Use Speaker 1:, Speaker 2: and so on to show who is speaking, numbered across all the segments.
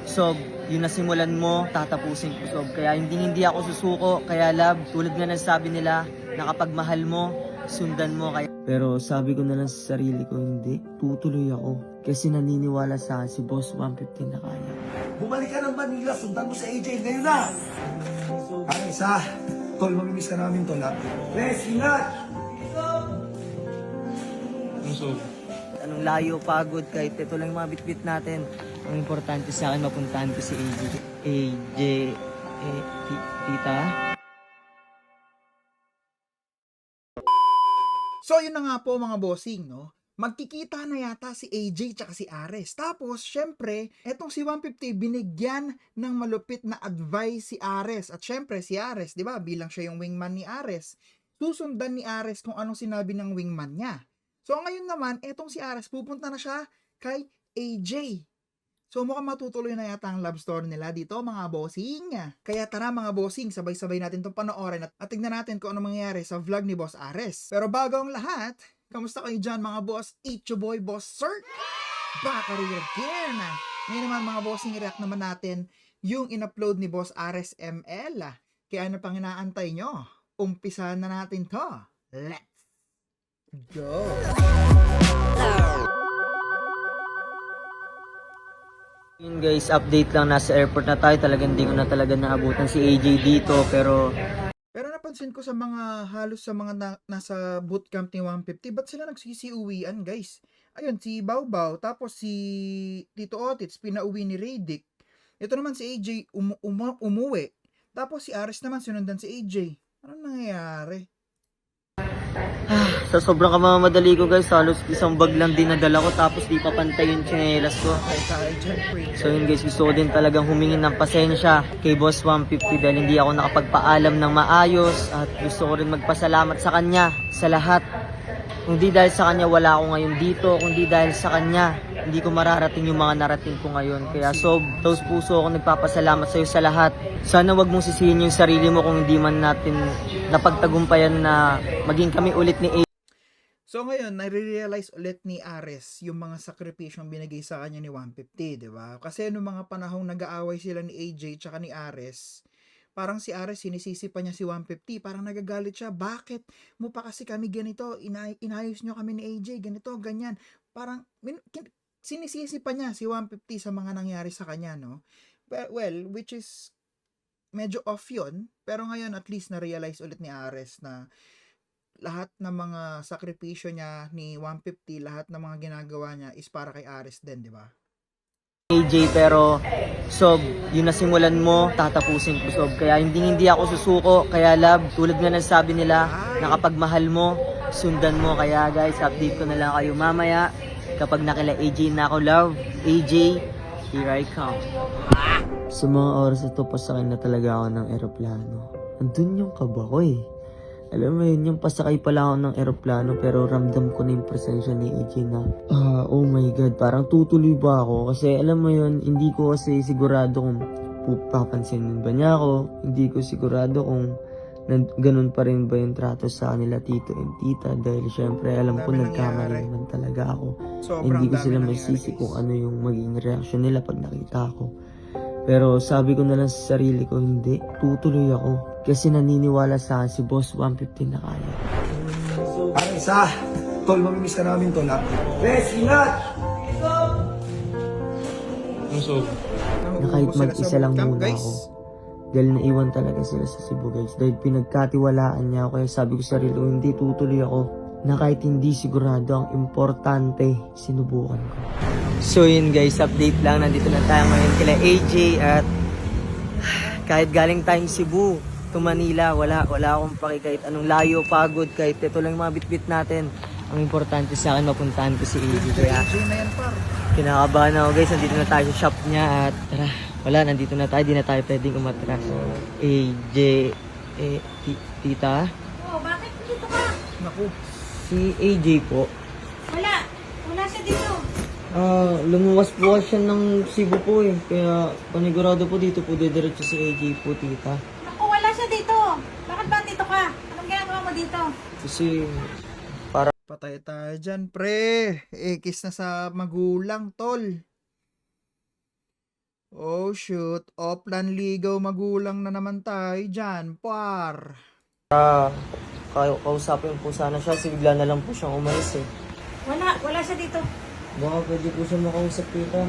Speaker 1: Sob, yung nasimulan mo, tatapusin ko, Sob. Kaya hindi ako susuko. Kaya love, tulad nga ng sabi nila, na kapag mahal mo, sundan mo. Pero sabi ko na lang sa sarili ko, hindi. Tutuloy ako. Kasi naniniwala sa akin si Boss 150 na kaya.
Speaker 2: Bumalik ka ng Manila, sundan mo sa AJ ngayon na! Ang isa, tol, mamimiss ka namin, tol, ha? Res, ingat!
Speaker 1: Anong layo, pagod, kahit ito lang yung mga bitbit natin. Ang importante sa akin, mapuntahan ko si AJ. AJ, tita?
Speaker 3: So yun na nga po mga bossing, no? Magkikita na yata si AJ tsaka si Ares. Tapos, syempre, etong si 150 binigyan ng malupit na advice si Ares. At syempre, si Ares, di ba, bilang siya yung wingman ni Ares, susundan ni Ares kung anong sinabi ng wingman niya. So ngayon naman, etong si Ares, pupunta na siya kay AJ. So mukhang matutuloy na yata ang love story nila dito mga bossing. Kaya tara mga bossing, sabay-sabay natin itong panoorin at tignan natin kung ano mangyayari sa vlog ni Boss Ares. Pero bago ang lahat, kamusta kayo dyan mga boss? It's your boy Boss Sir. Back again. Ngayon naman mga bossing, i-react naman natin yung in-upload ni Boss Ares ML. Kaya ano pang inaantay nyo? Umpisahan na natin to. Let's go!
Speaker 1: Yun guys, update lang, nasa airport na tayo. Talagang hindi ko na talaga naabutan si AJ dito, pero
Speaker 3: Napansin ko sa mga halos sa mga nasa bootcamp ni 150, ba't sila nagsisiuwian guys? Ayun, si Baubao, tapos si Tito Otits, pinauwi ni Radic. Ito naman si AJ, umuwi. Tapos si Ares naman, sinundan si AJ. Ano nangyayari?
Speaker 1: sa sobrang kamamadali ko guys, halos isang bag lang din nadala ko, tapos di pa pantay yung tsinelas ko.
Speaker 3: Ay, tayo dyan, pre.
Speaker 1: So yun guys, gusto ko din talagang humingi ng pasensya kay Boss 150 dahil hindi ako nakapagpaalam ng maayos, at gusto ko rin magpasalamat sa kanya sa lahat. Hindi dahil sa kanya wala ako ngayon dito, kundi dahil sa kanya hindi ko mararating yung mga narating ko ngayon. Kaya taos puso ako nagpapasalamat sa iyo sa lahat. Sana wag mong sisihin yung sarili mo kung hindi man natin napagtagumpayan na maging kami ulit ni A.
Speaker 3: So ngayon, nare-realize ulit ni Ares yung mga sakripisyong binigay sa kanya ni 150, di ba? Kasi noong mga panahong nag-aaway sila ni AJ tsaka ni Ares, parang si Ares sinisisi pa niya si 150, parang nagagalit siya, bakit mo pa kasi kami ganito, inayos nyo kami ni AJ, ganito, ganyan. Parang sinisisi pa niya si 150 sa mga nangyari sa kanya, no? Well, which is medyo off yun, pero ngayon at least na-realize ulit ni Ares na lahat ng mga sakripisyo niya ni 150, lahat ng mga ginagawa niya is para kay Ares din, di ba?
Speaker 1: AJ, pero yung nasimulan mo, tatapusin ko, Sob. Kaya hindi ako susuko. Kaya love, tulad nga ng sabi nila, na kapag mahal mo, sundan mo. Kaya guys, update ko na lang kayo mamaya kapag nakila AJ na ako, love. AJ, here I come. Sa mga oras na to, pasakay na talaga ako ng eroplano. Andun yung kaba ko eh. Alam mo yun, yung pasakay pala ako ng eroplano, pero ramdam ko na yung presensya ni AJ na, oh my God, parang tutuloy ba ako? Kasi alam mo yun, hindi ko kasi sigurado kung papansinin ba niya ako. Hindi ko sigurado kung ganun pa rin ba yung trato sa kanila, tito and tita. Dahil syempre, alam ko nagkamali naman talaga ako. Hindi ko sila masisi kung ano yung maging reaksyon nila pag nakita ako. Pero sabi ko na lang sa sarili ko, hindi, tutuloy ako. Kasi naniniwala sa akin si Boss 150 na kaya.
Speaker 2: Ang isa, tol, mamimiss ka namin, tol, ha? Res, ingat!
Speaker 1: Na kahit mag-isa lang muna ako. Dahil naiwan talaga sila sa Cebu guys. Dahil pinagkatiwalaan niya ako. Kaya sabi ko sa sarili ko, hindi, tutuloy ako. Na kahit hindi sigurado, ang importante, sinubukan ko. So yun guys, update lang. Nandito na tayo ngayon kila AJ at kahit galing tayong Cebu to Manila, wala akong paki kahit anong layo, pagod, kahit ito lang yung mga bitbit natin. Ang importante sa akin, mapuntahan ko si AJ. Kaya
Speaker 3: AJ na yan, par.
Speaker 1: kinakabahan ako guys, nandito na tayo sa shop niya at tara, wala, nandito na tayo, di na tayo pwedeng umatras. AJ, tita?
Speaker 4: Oh, bakit dito ka?
Speaker 3: Naku,
Speaker 1: Si AJ po.
Speaker 4: Wala siya dito.
Speaker 1: Lumuwas po siya ng Cebu po eh. Kaya panigurado po dito po didiretso si AJ po, tita.
Speaker 4: Naku, wala siya dito. Bakit ba dito ka? Anong ginagawa mo dito?
Speaker 1: Kasi
Speaker 3: patay tayo dyan, pre. Kiss na sa magulang, tol. Oh shoot, Oplan ligaw magulang na naman tayo dyan, par.
Speaker 1: Kausapin po sana siya, kasi bigla na lang po siyang umalis eh.
Speaker 4: Wala siya dito.
Speaker 1: Baka pwede po siya makausap, tita.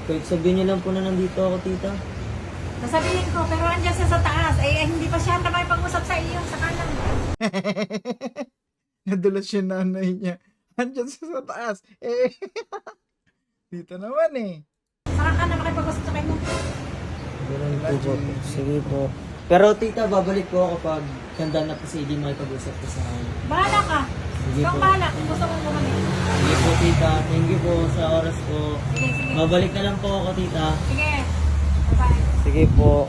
Speaker 1: Kahit sabihin niyo lang po na nandito ako, tita.
Speaker 4: Sasabihin ko, pero andyan siya sa taas. Hindi pa siya may pag-usap sa iyo, sa kanan.
Speaker 3: Nadulas yung nanay niya. Andyan sa taas. Dito naman eh.
Speaker 4: Saka ka na makipag-usap sa kanya.
Speaker 1: Ganun po po. Sige po. Pero tita, babalik po ako kapag handa na po si AJ makipag-usap ko sa akin.
Speaker 4: Bahala ka.
Speaker 1: Sige
Speaker 4: Ikaw
Speaker 1: po.
Speaker 4: bahala kung gusto mong bumalik.
Speaker 1: Sige po, tita. Thank you po sa oras po.
Speaker 4: Sige, sige.
Speaker 1: Babalik na lang po ako, tita.
Speaker 4: Sige. Bye-bye.
Speaker 1: Sige po.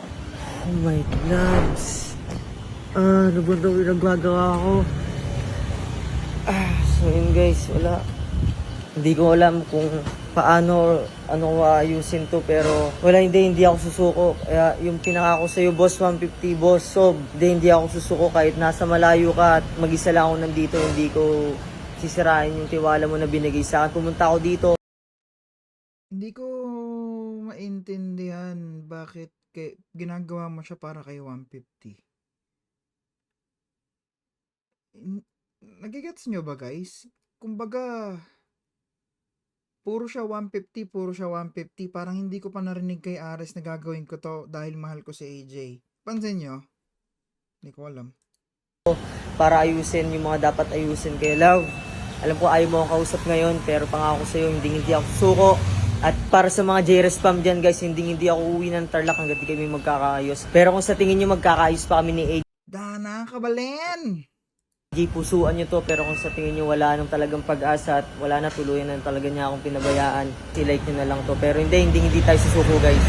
Speaker 1: Oh my gloves. Ano ba daw yung nagagawa ko? So yun guys, wala. Hindi ko alam kung paano, ano ko ayusin to, pero wala, hindi ako susuko. Kaya yung pinaka ko sa'yo, boss 150, boss Sob, hindi ako susuko kahit nasa malayo ka at mag-isa lang ako nandito, hindi ko sisirain yung tiwala mo na binigay sa akin. Pumunta ako dito.
Speaker 3: Hindi ko maintindihan bakit ginagawa mo siya para kay 150. Nagigets nyo ba guys? Kumbaga, puro siya 150, parang hindi ko pa narinig kay Ares na gagawin ko to dahil mahal ko si AJ. Pansin nyo? Hindi ko alam.
Speaker 1: Para ayusin yung mga dapat ayusin kay Love. Alam ko ayaw mo akong kausap ngayon, pero pangako sa'yo, hindi ako susuko. At para sa mga JRS spam dyan guys, hindi ako uuwi ng Tarlac hanggang di kami magkakaayos. Pero kung sa tingin nyo magkakaayos pa kami ni AJ,
Speaker 3: Dana, kabalen!
Speaker 1: pusuan nyo to. Pero kung sa tingin nyo wala nang talagang pag-asa at wala na, tuluyan na talaga niya akong pinabayaan, like nyo na lang to. Pero hindi tayo susuko guys.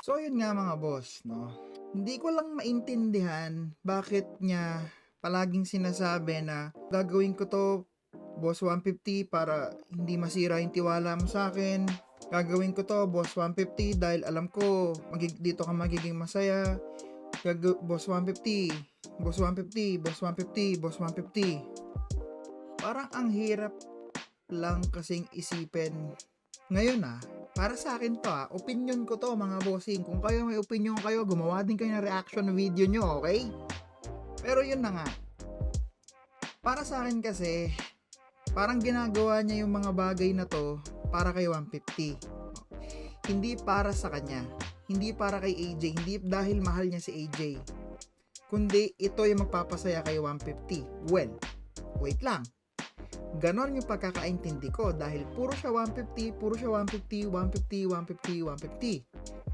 Speaker 3: So yun nga mga boss, no? Hindi ko lang maintindihan bakit niya palaging sinasabi na gagawin ko to, boss 150, para hindi masira yung tiwala mo sa akin. Gagawin ko to, boss 150, dahil alam ko dito ka magiging masaya. Boss 150, boss 150, boss 150, boss 150. Parang ang hirap lang kasing isipin. Ngayon para sa akin to opinion ko to mga bossing. Kung kayo may opinion kayo, gumawa din kayo ng reaction video nyo, okay? Pero yun na nga. Para sa akin kasi, parang ginagawa niya yung mga bagay na to para kay 150. Hindi para sa kanya. Hindi para kay AJ. Hindi dahil mahal niya si AJ. Kundi ito yung magpapasaya kay 150. Well, wait lang. Ganon yung pagkakaintindi ko dahil puro siya 150, 150, 150.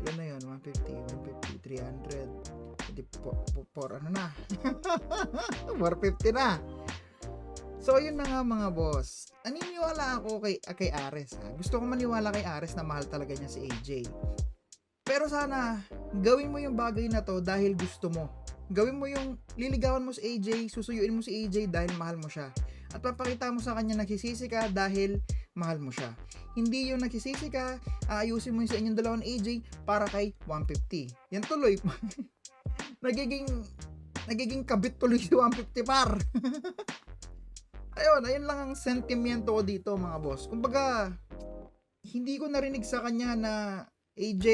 Speaker 3: Ilan na yun? 150, 300. Hindi po, ano na? 450 na. So, yun na nga mga boss. Naniniwala ako kay Ares. Gusto ko maniwala kay Ares na mahal talaga niya si AJ. Pero sana, gawin mo yung bagay na to dahil gusto mo. Gawin mo yung liligawan mo si AJ, susuyuin mo si AJ dahil mahal mo siya. At papakita mo sa kanya nagsisisi ka dahil mahal mo siya. Hindi yung nagsisisi ka, aayusin mo yung sa inyong dalawang AJ para kay 150. Yan tuloy. nagiging kabit tuloy si 150 par. Ayun lang ang sentimiento ko dito mga boss. Kumbaga, hindi ko narinig sa kanya na AJ,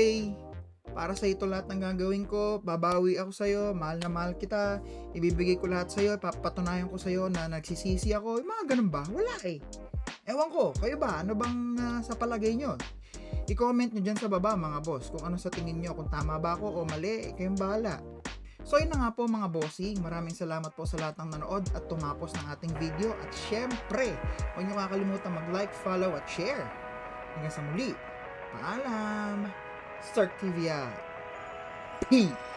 Speaker 3: para sa ito lahat ng gagawin ko, babawi ako sa'yo, mahal na mahal kita, ibibigay ko lahat sa'yo, papatunayan ko sa'yo na nagsisisi ako, yung mga ganun ba? Wala eh. Ewan ko, kayo ba? Ano bang sa palagay nyo? I-comment nyo dyan sa baba mga boss, kung ano sa tingin nyo, kung tama ba ako o mali, kayong bahala. So yun na nga po mga bossing, maraming salamat po sa lahat ng nanood at tumapos ng ating video, at syempre, huwag nyo kakalimutan mag-like, follow at share. Hanggang sa muli, paalam! Start TV out. Peace!